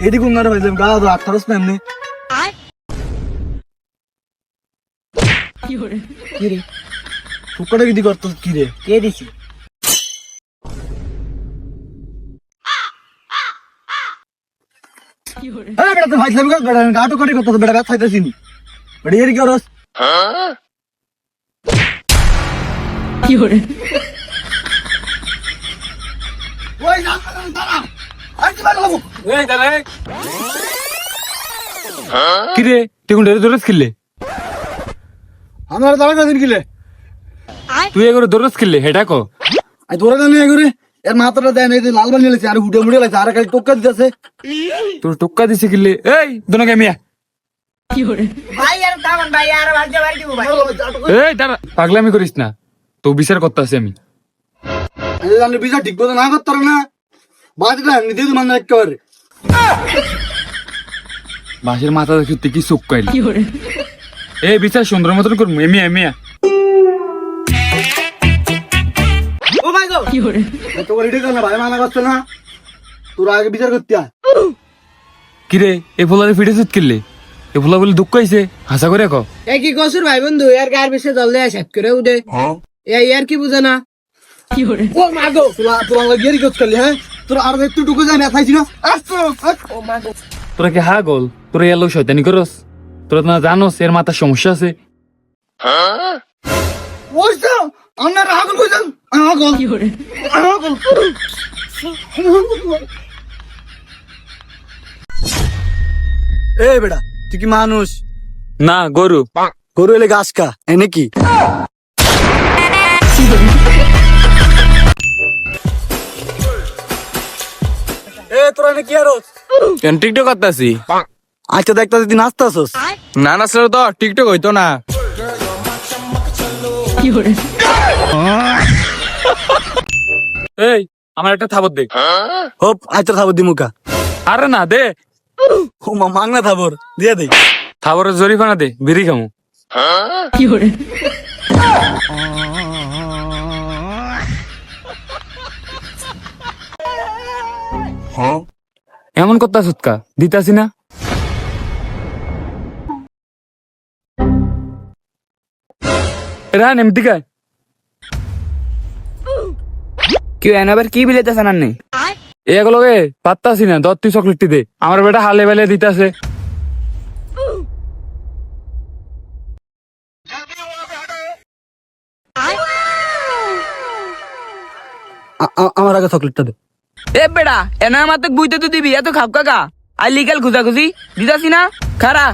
এটি কোন গাড়ি পাইছিলাম গা তো 18 না এমনি কি রে ফুকটা কি দি করতো কি রে কে দিছি আরে বেটা তো ভাইছিলাম বেটা গাটো কাটি করতো বেটা গাছ খাইতেছি নি বেটা এর কি করস কি হরে ওই না দাঁড়া আইতে বাড়াবো এই দাঁড়া কি রে তুই কোন দরজ খেললে আমার দাঁড়া দিন কিলে তুই এগুলো দরজ খেললে হেটা কো আই তোরা জানি এগুরে এর মাথাটা দেয় এই লাল বানিয়ে লেছে আর হুডে মুড়ে লেছে আর খালি টক্কা দিতেছে তোর টক্কা দিছে খেললে এই দোনো মিয়া কি হরে ভাই আর দামান ভাই আর বাজে বাড়ি দিব ভাই এই দাঁড়া পাগলামি করিস না তো বিচার করতে আছি আমি এই জানি বিচার ঠিক মতো না করতে না বাজটা নিজে তো মানে একেবারে বাসের মাথা দেখি তুই কি চোখ কইলি কি হরে এই বিচার সুন্দর মতন করবো এমিয়া এমিয়া ও ভাই গো কি হরে তো রেডি কর না ভাই মানা করছ না তোরা আগে বিচার করতে আয় কি রে এই ফুলারে ফিটে সুত খেললে এই ফুলা বলে দুঃখ হয়েছে হাসা করে কো এ কি কসুর ভাই বন্ধু এর গায়ের বেশি জল দেয়া শেষ করে উদে এই আর কি বুঝে না কি হরে ও মা গো তোরা লাগিয়ে রিকোয়েস্ট করলি হ্যাঁ তোরা আর একটু টুকু যায় না খাইছি না আসতো ও মা গো তোরা কি হা গোল তোরা এলো শয়তানি করস তোরা না জানোস এর মাথার সমস্যা আছে ওই তো আমরা রাগুল কইছেন রাগুল কি হরে রাগুল এই বেটা তুই কি মানুষ না গরু গরু এলে গাছ কা এনে কি এ তোরা এনে কি আরস কেন টিকটক করতেছি আচ্ছা দেখতা তুই নাচতে আসস না না স্যার তো টিকটক হইতো না কি হরে এই আমার একটা থাবর দে হোপ আচ্ছা থাবর দি মুখা আরে না দে ও মা মাংনা থাবর দিয়ে দেই থাবরের জরিফানা দে বিড়ি খামু কি হরে এমন করতা সুৎকা দিতাছি না রান এমতি কায় কি এনাবার কি বিলেতে জানান নেই এগুলোকে পাত্তাছি না দত্তি চকলেটটি দে আমার বেটা হালে বেলে দিতাছে আমার আগে চকলেটটা দে এ বেড়া এনা মাতে বুইতে তো দিবি এত খাপ কাকা আই লিগাল খুঁজা খুঁজি দিতাছি না খারা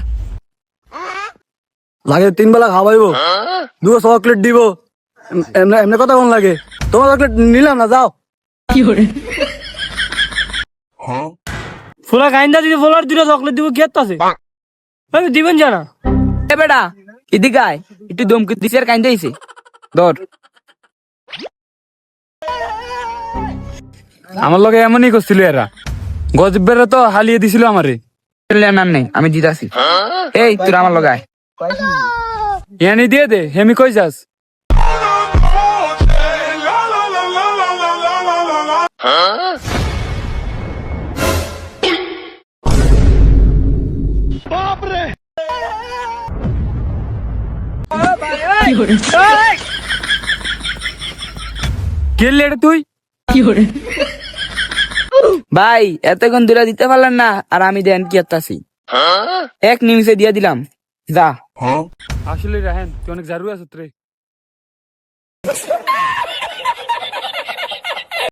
লাগে 3 বেলা খাওয়াইবো দুটো চকলেট দিব এমনি এমনি কথা কোন লাগে তোমার চকলেট নিলাম না যাও কি হরে ফুলা কাইন্দা দিদি ফুলার দুটো চকলেট দিব কি আছে আমি দিবেন জানা এ বেড়া এদিকে আয় একটু দমকে দিছে আর কাইন্দা আইছে ধর আমার লগে এমনই করছিল এরা গজবের তো হালিয়ে দিছিল আমারে নাম নেই আমি দিতাছি এই তোর আমার লগায় ইয়ানি দিয়ে দে হেমি কই যাস কি হরে গেলি এটা তুই কি হরে ভাই এতক্ষণ দূরে দিতে পারলেন না আর আমি দেন কি আছি এক নিমিষে দিয়ে দিলাম যা আসলে রাহেন তুই অনেক জারু আছিস রে